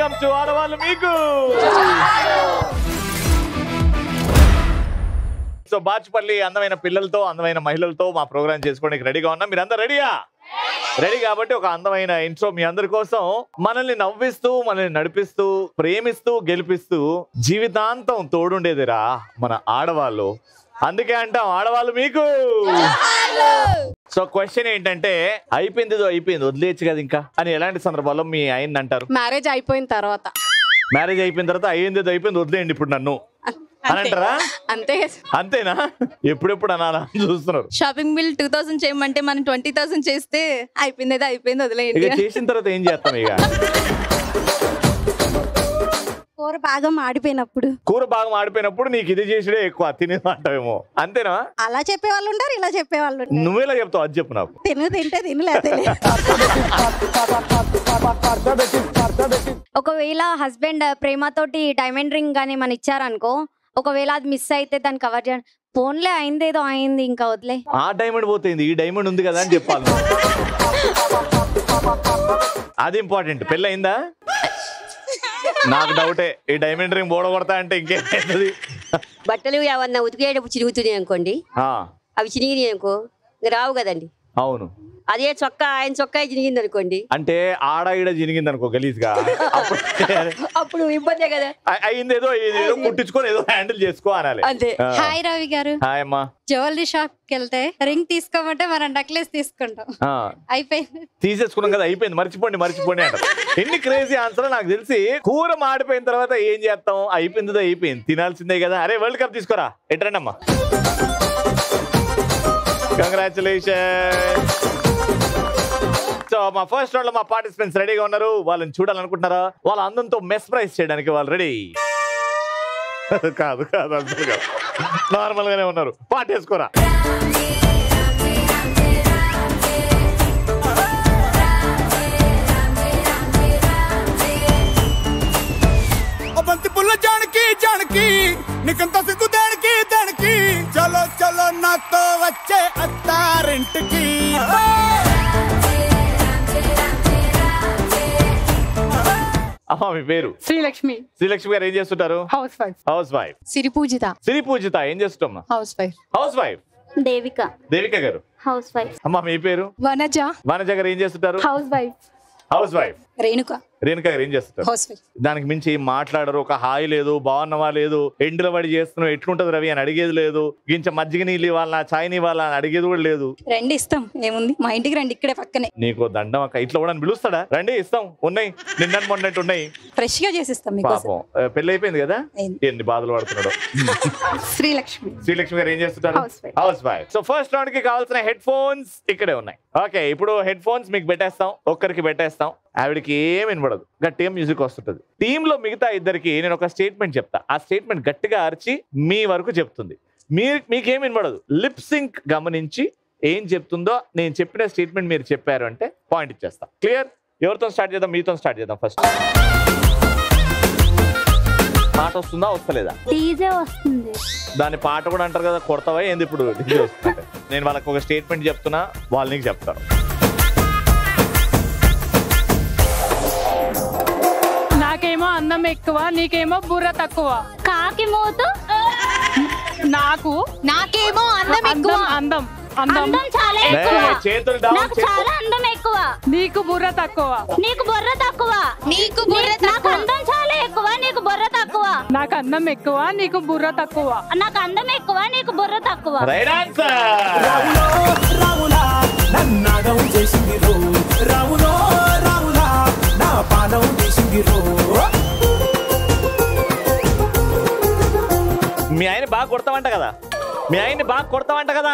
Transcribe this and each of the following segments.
Welcome to ఆడవాళ్ళు మీకు. So Bachupally అందమైన పిల్లలతో అందమైన మహిళలతో మా ప్రోగ్రామ్ చేసుకోవడానికి రెడీగా ఉన్నాం. మీరందరూ రెడీయా? రెడీ కాబట్టి ఒక అందమైన ఇంట్రో మీ అందరి కోసం. మనల్ని నవ్విస్తూ మనల్ని నడిపిస్తూ ప్రేమిస్తూ గెలిపిస్తూ జీవితాంతం తోడుండేదిరా మన ఆడవాళ్ళు. అందుకే అంటాం ఆడవాళ్ళు మీకు. సో క్వశ్చన్ ఏంటంటే అయిపోయింది వదిలేయచ్చు కదా ఇంకా అని ఎలాంటి సందర్భాల్లో మీ ఆయన అంటారు? మ్యారేజ్ అయిపోయిన తర్వాత అయ్యింది వదిలేయండి ఇప్పుడు నన్ను అని అంటారా? అంతే. అంతేనా? ఎప్పుడెప్పుడు అనాలా చూస్తున్నారు? షాపింగ్ బిల్ 2000 చేయమంటే మనం 20,000 చేస్తే అయిపోయింది వదిలేయండి. ఇక చేసిన తర్వాత ఏం చేస్తాం? ఇక కూర బాగా మాడిపోయినప్పుడు నీకు ఇది చేసిడే ఎక్కువ తినేమంటావేమో. అంతేనా? అలా చెప్పే వాళ్ళు ఉంటారు, ఇలా చెప్పే వాళ్ళు ఉంటారు. నువ్వేలా చెప్తావు అది చెప్పు నాకు. తింటే తినలేదు. ఒకవేళ హస్బెండ్ ప్రేమతోటి డైమండ్ రింగ్ గానీ మన ఇచ్చారనుకో, ఒకవేళ అది మిస్ అయితే దాన్ని కవర్ చేయండి. ఫోన్లే అయిందేదో అయింది ఇంకా వదిలే. ఆ డైమండ్ పోతుంది, ఈ డైమండ్ ఉంది కదా అని చెప్పాలి. అది ఇంపార్టెంట్. పెళ్ళి అయిందా? నాకు డౌటే. ఈ డైమండ్ రింగ్ బోడగొడతా అంటే ఇంకేంటది? బట్టలు ఏమన్నా ఉతికేటప్పుడు చిరుగుతున్నాయి అనుకోండి, అవి చిరిగినాయి అనుకో రావు కదండి. అవును. అదే చొక్కా ఆయన చొక్కా చిరిగింది అనుకోండి, అంటే ఆడ ఈడ చిరిగింది అనుకో గలీజ్గా, అప్పుడు ఇబ్బందే కదా. అయిందేదో కుట్టించుకొని ఏదో హ్యాండిల్ చేసుకో అనాలి. అంతే. హాయ్ రవి గారు. హాయ్ అమ్మా. జ్యువెలరీ షాప్ కి వెళ్తే రింగ్ తీసుకోమంటే మనం నెక్లెస్ తీసుకుంటాం. అయిపోయింది, తీసేసుకున్నాం కదా, అయిపోయింది, మర్చిపోండి అంట. ఎన్ని క్రేజీ ఆన్సర్. నాకు తెలిసి కూర మాడిపోయిన తర్వాత ఏం చేస్తాం? అయిపోయింది తినాల్సిందే కదా. అరే వరల్డ్ కప్ తీసుకోరా, ఎట్రండి అమ్మా. కంగ్రాచులేషన్. సో మా ఫస్ట్ రౌండ్ లో మా పార్టిసిపెంట్స్ రెడీగా ఉన్నారు. వాళ్ళని చూడాలనుకుంటున్నారా? వాళ్ళ అందంతో మెస్ప్రైజ్ చేయడానికి వాళ్ళు రెడీ? కాదు నార్మల్ గానే ఉన్నారు. పాటేసుకోరా. బంతి పుల్ల జానకి నీకంత సిగ్గు దానికి చలో నాతో వచ్చే అత్తారింటికి. అమ్మా మీ పేరు? శ్రీలక్ష్మి. శ్రీలక్ష్మి గారు ఏం చేస్తుంటారు? House wife. సిరిపూజిత ఏం చేస్తుంటమ్మా? House wife. దేవిక గారు హౌస్ వైఫ్. అమ్మా మీ పేరు? వనజ గారు ఏం చేస్తుంటారు? House wife. రేణుక గారు ఏం చేస్తారు? దానికి మించి మాట్లాడరు. ఒక హాయి లేదు, బాగున్నవా లేదు, ఎండ్ల పడి చేస్తున్నావు ఎట్లుంటది రవి అని అడిగేది లేదు. గించ మజ్జిగ నీళ్ళు ఇవ్వాలన్నా చాయ్ ఇవ్వాలా అని అడిగేది కూడా లేదు. రండి ఇస్తాం, ఏముంది మా ఇంటికి రండి, ఇక్కడే పక్కనే. నీకు దండం అక్క. ఇట్లా కూడా పిలుస్తాడా? రండి ఇస్తాం, ఉన్నాయి నిన్న మొన్నట్టు ఉన్నాయి, ఫ్రెష్ గా చేసిస్తాం. పాపం పెళ్లి అయిపోయింది కదా, ఎన్ని బాధలు పడుతున్నాడు. శ్రీలక్ష్మి గారు ఏం చేస్తుంటారు? House wife. So first round కి కావాల్సిన హెడ్ ఫోన్స్ ఇక్కడే ఉన్నాయి. ఓకే, ఇప్పుడు హెడ్ ఫోన్స్ మీకు పెట్టేస్తాం, ఒక్కరికి పెట్టేస్తాం. ఆవిడకి ఏం వినబడదు, గట్టిగా మ్యూజిక్ వస్తుంటది. టీమ్ లో మిగతా ఇద్దరికి నేను ఒక స్టేట్మెంట్ చెప్తా, ఆ స్టేట్మెంట్ గట్టిగా అరిచి మీ వరకు చెప్తుంది. మీకేం వినబడదు. లిప్ సింక్ గమనించి ఏం చెప్తుందో నేను చెప్పిన స్టేట్మెంట్ మీరు చెప్పారు అంటే పాయింట్ ఇచ్చేస్తా. క్లియర్? ఎవరితో స్టార్ట్ చేద్దాం? మీతో స్టార్ట్ చేద్దాం. ఫస్ట్ పాట వస్తుందా వస్తలేదా? దాని పాట కూడా అంటారు కదా, కొడతావా ఏంది ఇప్పుడు? నేను వాళ్ళకి ఒక స్టేట్మెంట్ చెప్తున్నా, వాళ్ళు నీకు చెప్తారు. నాకేమో అందం ఎక్కువ, నీకేమో బుర్ర తక్కువ. కాకి మోతు. నాకేమో అందం ఎక్కువ. అందం చాలా ఎక్కువ. నాకు చాలా అందం ఎక్కువ. నీకు బుర్ర తక్కువ. నాకు అందం చాలా ఎక్కువ, నీకు బుర్ర తక్కువ. నాకు అందం ఎక్కువ, నీకు బుర్ర తక్కువ. నాకు అందం ఎక్కువ, నీకు బుర్ర తక్కువ. Right answer. రావులా నన్నాగం చేసింది రో, రావులో రావులా నా పానం చేసింది రో. మీ ఆయన బాగా కొడతావంట కదా, మీ ఆయన్ని బాగా కొడతావంట కదా.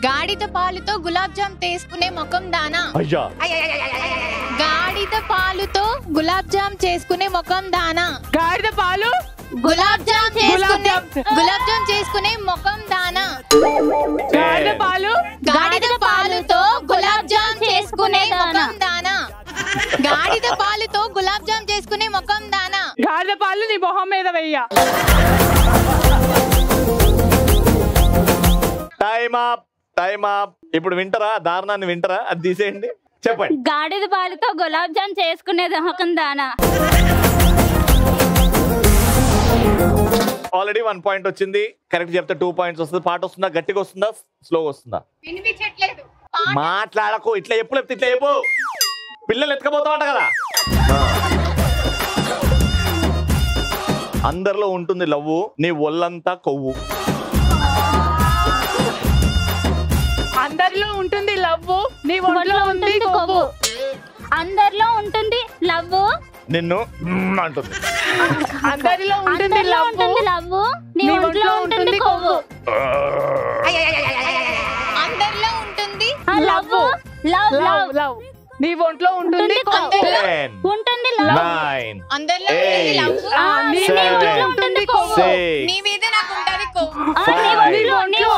గాడిద పాలుతో గులాబ్ జామ్ చేసుకునే ముఖం దానా. అయ్యా. గాడిద పాలుతో గులాబ్ జామ్ చేసుకునే ముఖం దానా. గాడిద పాలు గులాబ్ జామ్ చేసుకునే ముఖం దానా. గాడిద పాలుతో గులాబ్ జామ్ చేసుకునే ముఖం దానా. గాడిద పాలుతో గులాబ్ జామ్ చేసుకునే ముఖం దానా. గాడిద పాలు నీ మొహం మీద వెయ్య. Time up. ఇప్పుడు వింటారా? దారుణాన్ని వింటారా? అది తీసేయండి, చెప్పండి. గాడిద పాలతో గులాబ్ జామ్ చేసుకునేది ఒక దానా. ఆల్రెడీ 1 పాయింట్ వచ్చింది. కరెక్ట్ చెప్తే 2 పాయింట్స్ వస్తుంది. పాట వస్తుందా? గట్టిగా వస్తుందా? స్లోగా వస్తుందా? మాట్లాడకు. ఇట్లా ఎప్పుడు చెప్తే ఇట్లా చెప్పు. పిల్లలు ఎత్తుకపోతామంట కదా. అందరిలో ఉంటుంది లవ్వు, నీ ఒళ్ళంతా కొవ్వు. అందరిలో ఉంటుంది లవ్వు, నీ ఒంట్లో ఉంది కొవ్వు. అందరిలో ఉంటుంది లవ్వు, నిన్ను అంటుంది. అందరిలో ఉంటుంది లవ్వు, నీ ఒంట్లో ఉంటుంది కొవ్వు. అందరిలో ఉంటుంది లవ్వు, లవ్ లవ్ లవ్, నీ ఒంట్లో ఉంటుంది కొవ్వు. 10 ఉంటుంది లవ్, 9 అందరిలో ఉంటుంది లవ్, 7 ఉంటుంది కొవ్వు. 6 నీ మీద నాకు ఉంటుంది కొవ్వు. నీ ఒంట్లో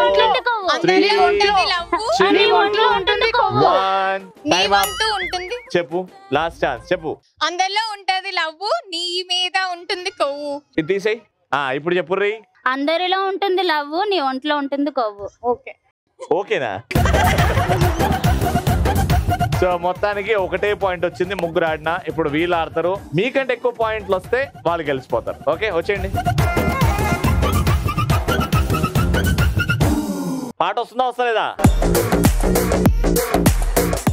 ఉంటుంది కొవ్వు. అందరిలో ఉంటుంది లవ్, నీ ఒంట్లో ఉంటుంది కొవ్వు. 1 నీ వంతు ఉంటుంది. చెప్పు, లాస్ట్ ఛాన్స్ చెప్పు. అందరిలో ఉంటది లవ్వు, నీ మీద ఉంటుంది కొవ్వు. ఇది తీసేయ్. ఇప్పుడు చెప్పు రీ. అందరిలో ఉంటుంది లవ్వు, నీ ఒంట్లో ఉంటుంది కొవ్వు. ఓకేనా? సో మొత్తానికి ఒకటే పాయింట్ వచ్చింది. ముగ్గురు ఆడినా. ఇప్పుడు వీళ్ళు ఆడతారు. మీకంటే ఎక్కువ పాయింట్లు వస్తే వాళ్ళు గెలిచిపోతారు. ఓకే, వచ్చేయండి. పాట వస్తుందా వస్తలేదా?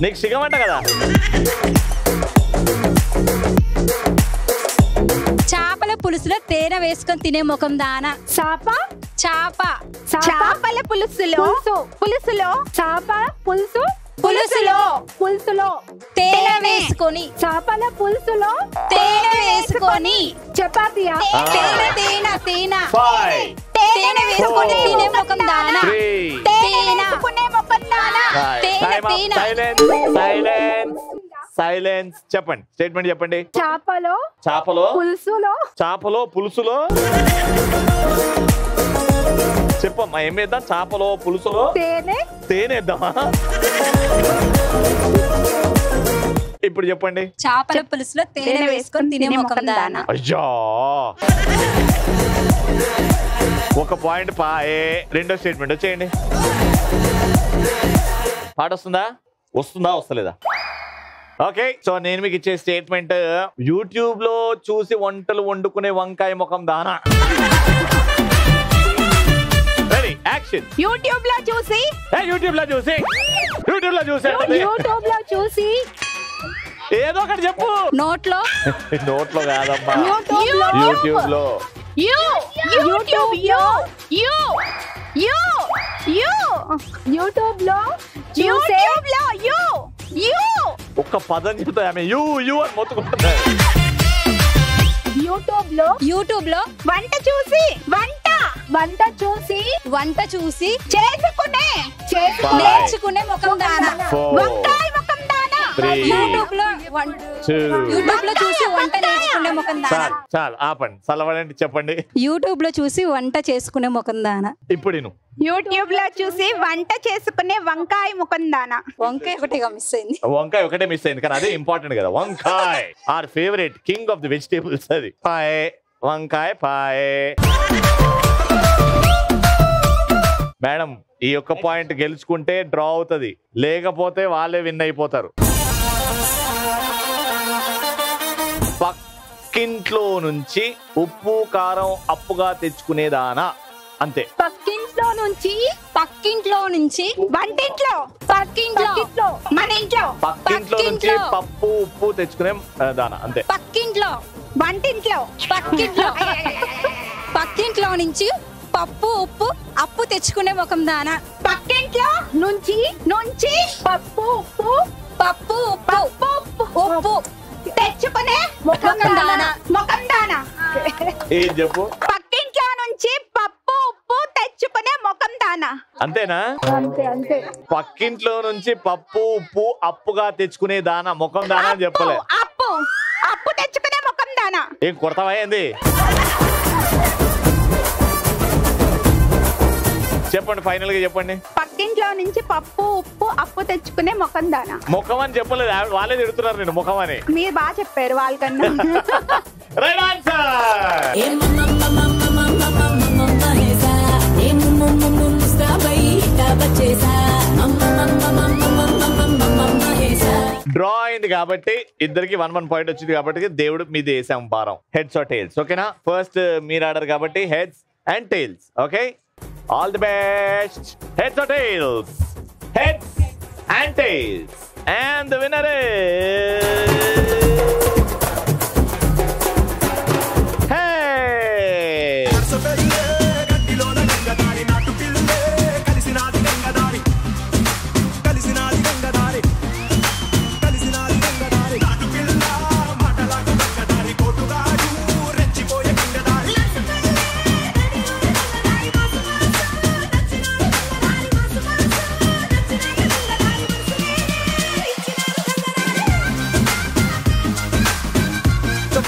నీకు సిగమంట కదా. చేపల పులుసులో తేనె వేసుకొని తినే ముఖం దానా. చేపల పులుసులో తేనె వేసుకొని చేపల పులుసులో తేనె వేసుకొని చపాతీయా తేనె వేసుకొని తినే ముఖం దానా. సైలెన్స్. చెప్పండి, స్టేట్మెంట్ చెప్పండి. చేపలో పులుసులో చెప్పమ్మా. ఏం వేద్దాం? చేపలో పులుసులో తేనె వేద్దామా? ఇప్పుడు చెప్పండి. చేపల పులుసులో తేనె వేసుకొని తినే ముఖం దానా. అయ్యా, ఒక పాయింట్ పాయే. రెండో స్టేట్మెంట్ వచ్చేయండి. పాట వస్తుందా వస్తలేదా? ఓకే, సో నేను మీకు ఇచ్చే స్టేట్మెంట్, యూట్యూబ్ లో చూసి వంటలు వండుకునే వంకాయ ముఖం దానా. Ready, action. యూట్యూబ్ లో చూసి ఏదో ఒకటి చెప్పు. నోట్లో కాదమ్మా, యూట్యూబ్ లో. ఒక్క పదం చెప్తా ఆమె యూ అని మొత్తుకుంటున్నారు. యూట్యూబ్ లో వంట చూసి నేర్చుకునే ముఖం దానా. వంకాయ ముఖం దానా. యూట్యూబ్ లో చూసి వంట నేర్చుకునే ముఖం దానా. చాలు ఆపండి, చల్లవడండి. చెప్పండి. యూట్యూబ్ లో చూసి వంట చేసుకునే ముఖం దానా. ఇప్పుడు నేను యూట్యూబ్ లో చూసి వంట చేసుకునే వంకాయ ముఖం దానా. వంకాయ ఒకటిగా మిస్ అయింది. వంకాయ ఒకటే మిస్ అయింది, కానీ అదే ఇంపార్టెంట్ కదా. వంకాయ are favourite king of the vegetables. అది పాయే, వంకాయ పాయే. మేడం, ఈ ఒక్క పాయింట్ గెలుచుకుంటే డ్రా అవుతుంది, లేకపోతే వాళ్ళే విన్ అయిపోతారు. పక్కింట్లో నుంచి ఉప్పు కారం అప్పుగా తెచ్చుకునేదానా. అంతే. పక్కింట్లో నుంచి వంటింట్లో మన ఇంట్లో పక్కింట్లో నుంచి పప్పు ఉప్పు తెచ్చుకునే దానా. అంతే. పక్కింట్లో నుంచి పప్పు ఉప్పు అప్పు తెచ్చుకునే ముఖం దానా. పక్కింట్లో నుంచి పప్పు ఉప్పు తెచ్చుకునే ముఖం దానా. ఏం చెప్పు. పక్కింట్లో నుంచి పప్పు ఉప్పు తెచ్చుకునే ముఖం దానా. అంతేనా? అంతే. పక్కింట్లో నుంచి పప్పు ఉప్పు అప్పుగా తెచ్చుకునే దానా ముఖం దానా అని చెప్పలే. అప్పు తెచ్చుకునే ముఖం దానా. ఏం కొడతావైంది? చెప్పండి, ఫైనల్ గా చెప్పండి. పక్కింట్లో నుంచి పప్పు ఉప్పు అప్పు తెచ్చుకునే ముఖం దానా. ముఖం అని చెప్పలేదు, వాళ్ళే తిడుతున్నారు నేను ముఖం అని. మీరు బాగా చెప్పారు వాళ్ళకన్నా. Right answer. డ్రా అయింది కాబట్టి ఇద్దరికి 1 పాయింట్ వచ్చింది కాబట్టి దేవుడు మీది వేసాం భారం. Heads or tails? ఓకేనా? ఫస్ట్ మీరు ఆర్డర్ కాబట్టి heads and tails. Okay, all the best. Heads or tails? Heads and tails. And the winner is hey.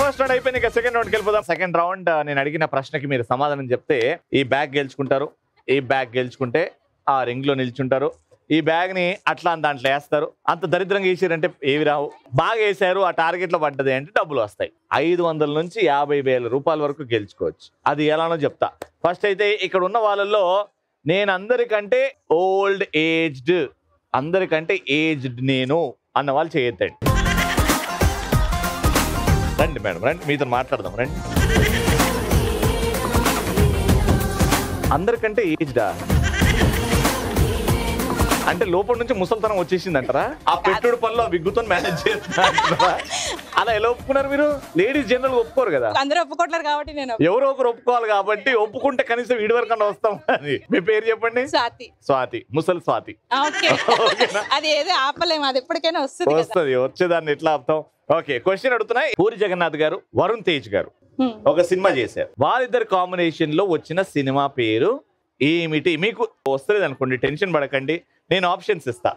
First round అయిపోయింది, ఇక సెకండ్ రౌండ్కి వెళ్ళిపోదాం. సెకండ్ రౌండ్ నేను అడిగిన ప్రశ్నకి మీరు సమాధానం చెప్తే ఈ బ్యాగ్ గెలుచుకుంటారు. ఈ బ్యాగ్ గెలుచుకుంటే ఆ రింగ్ లో నిల్చుంటారు. ఈ బ్యాగ్ ని అట్లా దాంట్లో వేస్తారు. అంత దరిద్రంగా వేసారంటే ఏవి రావు. బాగా వేసారు, ఆ టార్గెట్ లో పడ్డది అంటే డబ్బులు వస్తాయి. 500 నుంచి 50,000 రూపాయల వరకు గెలుచుకోవచ్చు. అది ఎలానో చెప్తా. ఫస్ట్ అయితే ఇక్కడ ఉన్న వాళ్ళల్లో నేను అందరికంటే ఓల్డ్ ఏజ్డ్, అందరికంటే ఏజ్డ్ నేను అన్న వాళ్ళు చేయొద్దండి. రండి మేడం, రండి, మీతో మాట్లాడదాం, రండి. అందరికంటే ఏజ్డా అంటే లోపల నుంచి ముసల్తనం వచ్చేసింది అంటారా? ఆ పెట్టుడు పనిలో విగ్గుతో మేనేజ్ చేస్తున్నారా? అలా ఎలా ఒప్పుకున్నారు మీరు? లేడీస్ జనరల్ ఒప్పుకోరు కదా. అందరూ ఒప్పుకోవట్లేదు కాబట్టి నేను ఎవరో ఒకరు ఒప్పుకోవాలి కాబట్టి ఒప్పుకుంటే కనీసం వీడి వరకు వస్తాం. అని మీ పేరు చెప్పండి. స్వాతి. స్వాతి, ముసలి స్వాతి. అది ఏదో ఆపలేము, అది ఎప్పటికైనా వస్తుంది. వచ్చేదాన్ని ఎట్లా ఆపుతాం? ఓకే, క్వశ్చన్ అడుగుతున్నాయి. పూరి జగన్నాథ్ గారు, వరుణ్ తేజ్ గారు ఒక సినిమా చేశారు. వారిద్దరు కాంబినేషన్ లో వచ్చిన సినిమా పేరు ఏమిటి? మీకు వస్తుంది అనుకోండి, టెన్షన్ పడకండి, నేను ఆప్షన్స్ ఇస్తా.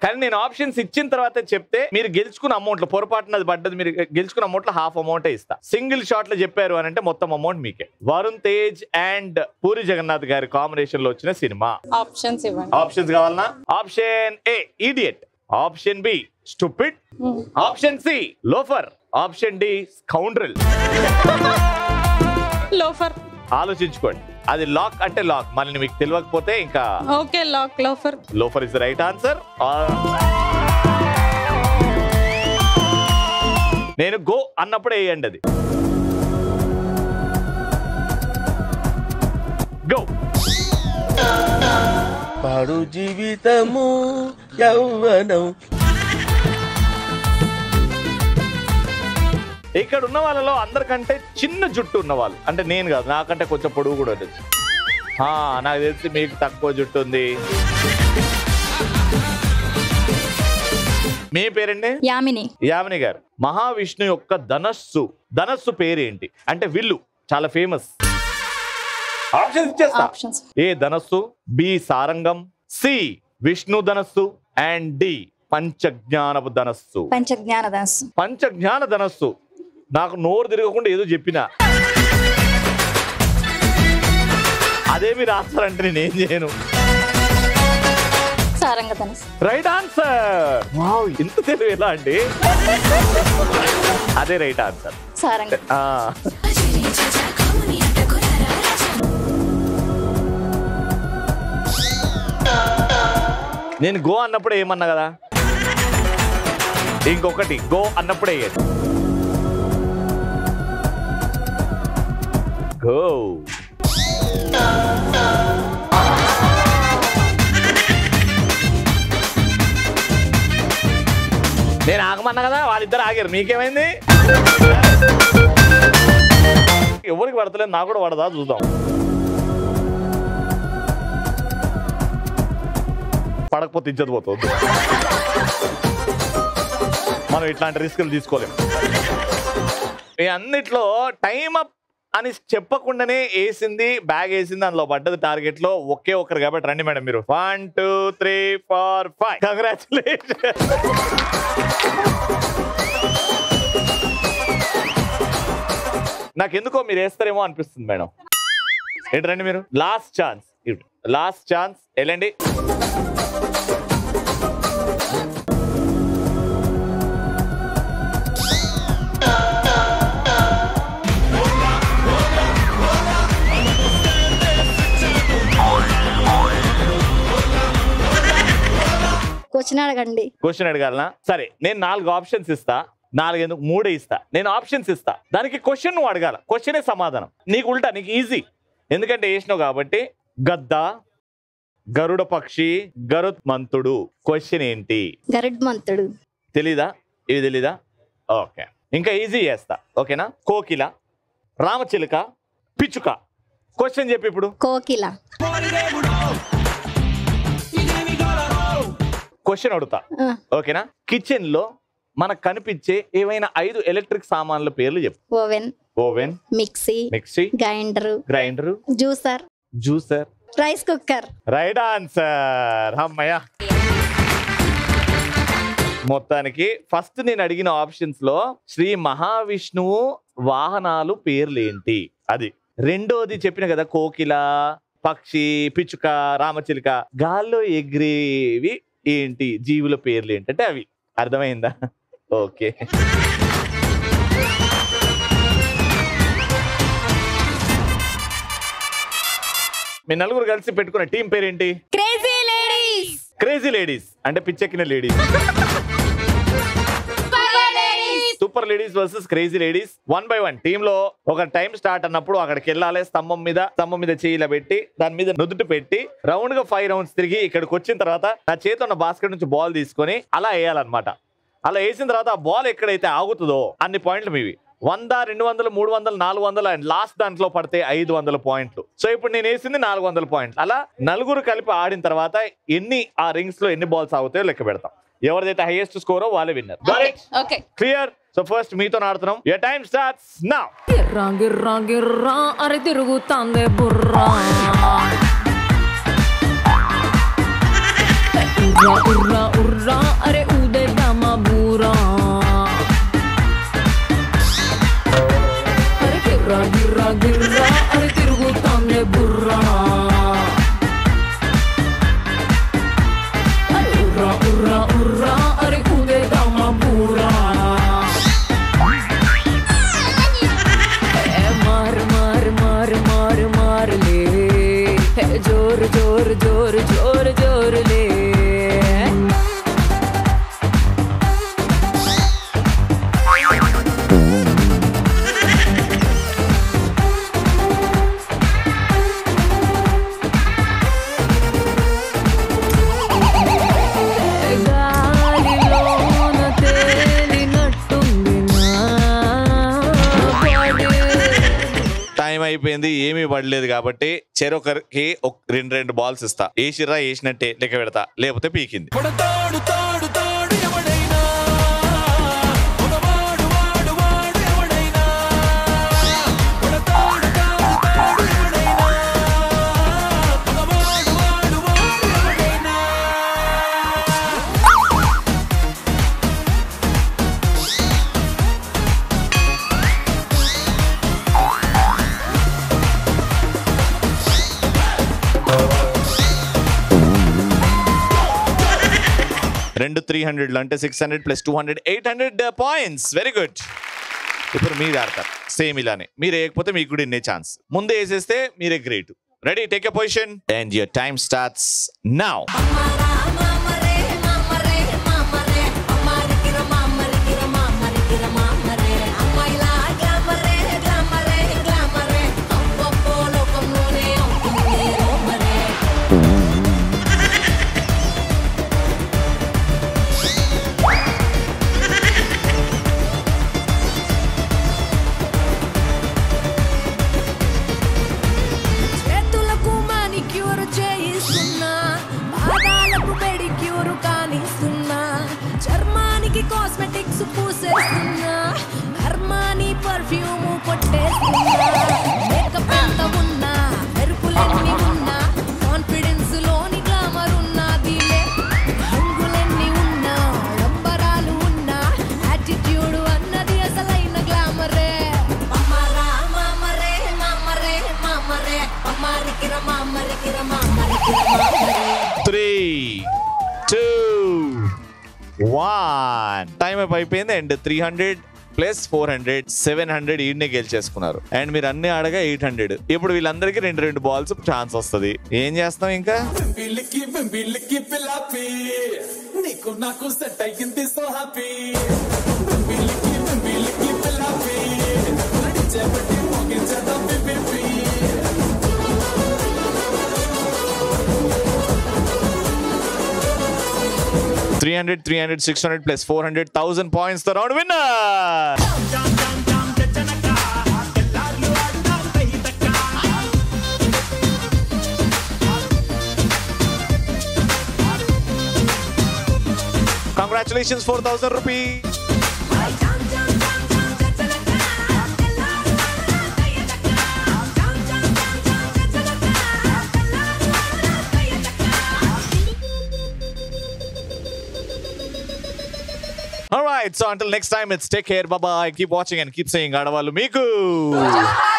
కానీ నేను ఆప్షన్స్ ఇచ్చిన తర్వాత చెప్తే మీరు గెలుచుకున్న అమౌంట్ లో పొరపాటున అది పడ్డది, మీరు గెలుచుకున్న అమౌంట్ లో హాఫ్ అమౌంట్ ఇస్తా. సింగిల్ షాట్ లో చెప్పారు అని అంటే మొత్తం అమౌంట్ మీకే. వరుణ్ తేజ్ అండ్ పూరి జగన్నాథ్ గారి కాంబినేషన్ లో వచ్చిన సినిమా ఆప్షన్స్ ఇవ్వండి. ఆప్షన్స్ కావాలన్నా? Option A idiot, option B stupid, option C loafer, option D scoundrel. Loafer. ఆలోచించుకోండి. అది లాక్ అంటే లాక్, మళ్ళీ మీకు తెలియకపోతే ఇంకా okay lock. Loafer. Loafer is the right answer. నేను గో అన్నప్పుడే వేయండి అది. గో. పాడు జీవితము యవ్వనం. ఇక్కడ ఉన్న వాళ్ళలో అందరికంటే చిన్న జుట్టు ఉన్న వాళ్ళు, అంటే నేను కాదు, నాకంటే కొంచెం పొడుగు కూడా ఉండొచ్చు. నాకు తెలిసి మీకు తక్కువ జుట్టు ఉంది. మీ పేరండి? యామిని. యామిని గారు, మహావిష్ణు యొక్క ధనస్సు పేరేంటి? అంటే విల్లు చాలా ఫేమస్. ఆప్షన్స్ ఇచ్చేస్తా. ఏ ధనస్సు, బి సారంగం, సి విష్ణు ధనస్సు అండ్ డి పంచజ్ఞానపు ధనస్సు. పంచజ్ఞాన ధనస్సు. నాకు నోరు తిరగకుండా ఏదో చెప్పినా అదే మీరు ఆన్సర్ అంటే నేనేం చేయను. Right answer. వావ్, ఇంత తెలివి ఎలా అండి? అదే రైట్ ఆన్సర్. నేను గో అన్నప్పుడు ఏమన్నా కదా, ఇంకొకటి గో అన్నప్పుడే గో. నేను ఆగమన్నా కదా, వాళ్ళిద్దరు ఆగారు. మీకేమైంది? ఎవరికి పడతలేదు, నాకు కూడా పడదా చూద్దాం. పడకపోతే ఇజ్జత్ పోతుంది. మనం ఇట్లాంటి రిస్కులు తీసుకోలేము. ఈ అన్నిట్లో టైమ్ అప్ అని చెప్పకుండానే వేసింది, బ్యాగ్ వేసింది, అందులో పడ్డది టార్గెట్ లో ఒకే ఒక్కరు కాబట్టి. రండి మేడం మీరు. 1 2 3 4 5. కంగ్రాచులేషన్. నాకెందుకో మీరు వేస్తారేమో అనిపిస్తుంది మేడం. ఏంటండి మీరు? లాస్ట్ ఛాన్స్ వెళ్ళండి. క్వశ్చన్ అడగండి. క్వశ్చన్ అడగాలనా? సరే, నేను 4 ఆప్షన్స్ ఇస్తా. 4 ఎందుకు 3 ఇస్తా. నేను ఆప్షన్స్ ఇస్తా, దానికి క్వశ్చన్ నువ్వు అడగాల. క్వశ్చనే సమాధానం. నీకు ఉల్టా, నీకు ఈజీ, ఎందుకంటే వేసినావు కాబట్టి. గద్ద, గరుడ పక్షి, గరుత్మంతుడు. క్వశ్చన్ ఏంటి? గరుడ్మంతుడు. తెలీదా? ఇది తెలీదా? ఓకే, ఇంకా ఈజీ చేస్తా. ఓకేనా? కోకిల, రామచిలుక, పిచ్చుక. క్వశ్చన్ చెప్పి ఇప్పుడు. కోకిల. క్వశ్చన్ అడుగుతా, ఓకేనా? కిచెన్ లో మనకు కనిపించే ఏవైనా 5 ఎలక్ట్రిక్ సామాన్ల పేర్లు చెప్పు. Oven. Oven, mixie, grinder, juicer, rice cooker. Right answer. అమ్మయ్య. మొత్తానికి ఫస్ట్ నేను అడిగిన ఆప్షన్స్ లో శ్రీ మహావిష్ణువు వాహనాలు పేర్లేంటి అది. రెండోది చెప్పిన కదా, కోకిల, పక్షి, పిచ్చుక, రామచిలుక. గాల్లో ఎగిరేవి ఏంటి? జీవుల పేర్లు ఏంటంటే అవి. అర్థమైందా? ఓకే. మీ నలుగురు కలిసి పెట్టుకున్న టీం పేరేంటి? Crazy ladies. క్రేజీ లేడీస్ అంటే పిచ్చెక్కిన ladies. Super ladies versus crazy ladies. 1 by 1 team లో ఒక టైం స్టార్ట్ అన్నప్పుడు అక్కడికి వెళ్ళాలి. స్తంభం మీద చేయిలా పెట్టి దాని మీద నుదుటి పెట్టి రౌండ్ గా 5 రౌండ్స్ తిరిగి ఇక్కడికి వచ్చిన తర్వాత నా చేతిలో ఉన్న బాస్కెట్ నుంచి బాల్ తీసుకొని అలా వేయాలన్నమాట. అలా వేసిన తర్వాత ఆ బాల్ ఎక్కడైతే ఆగుతుందో అన్ని పాయింట్లు మీవి. 100, 200, 300, 400 అండ్ లాస్ట్ దాంట్లో పడితే 500 పాయింట్లు. సో ఇప్పుడు నేను వేసింది 400 పాయింట్లు. అలా నలుగురు కలిపి ఆడిన తర్వాత ఎన్ని ఆ రింగ్స్ లో ఎన్ని బాల్స్ ఆగుతాయో లెక్క పెడతాం. ఎవరిదైతే హైయెస్ట్ స్కోరో వాళ్ళే winner. Okay, clear? So first మీతో ఆడుతున్నాం. your time starts now. గిర్రా అరే తిరుగుతాందే బుర్రా. ఉర్రా అరే ఊదేద్దామా బూరా. అరే గిర్రా అరే తిరుగుతాందే బుర్రా. ఉర్రా అరే ఊదేద్దామా బూరా. जोर ले. టైం అయిపోయింది, ఏమీ పడలేదు కాబట్టి చెరొకరికి 2 బాల్స్ ఇస్తా. వేసిర్రా వేసినట్టే లెక్క పెడతా, లేకపోతే పీకింది. రెండు 300 అంటే 600 + 200 800 పాయింట్స్. Very good. ఇప్పుడు మీరు ఆడతారు సేమ్ ఇలానే. మీరు వేయకపోతే మీకు కూడా ఇన్నే ఛాన్స్. ముందే వేసేస్తే మీరే great. Ready? Take a position and your time starts now. Time అయిపోయింది. అండ్ 300 + 400 700 ఈడ్నే గెలిచేసుకున్నారు. అండ్ మీరు అన్ని ఆడగా 800. ఇప్పుడు వీళ్ళందరికీ 2 బాల్స్ ఛాన్స్ వస్తుంది. ఏం చేస్తాం ఇంకా? నీకు నాకు సెట్ అయ్యింది సో హ్యాపీ చేపట్టి మోగించేద్దాం PP 300, 300, 600 plus 400,000 points. The round winner. Congratulations, 4,000 rupees. All right, so until next time, it's take care, bye bye. Keep watching and keep saying Adavalu Meeku.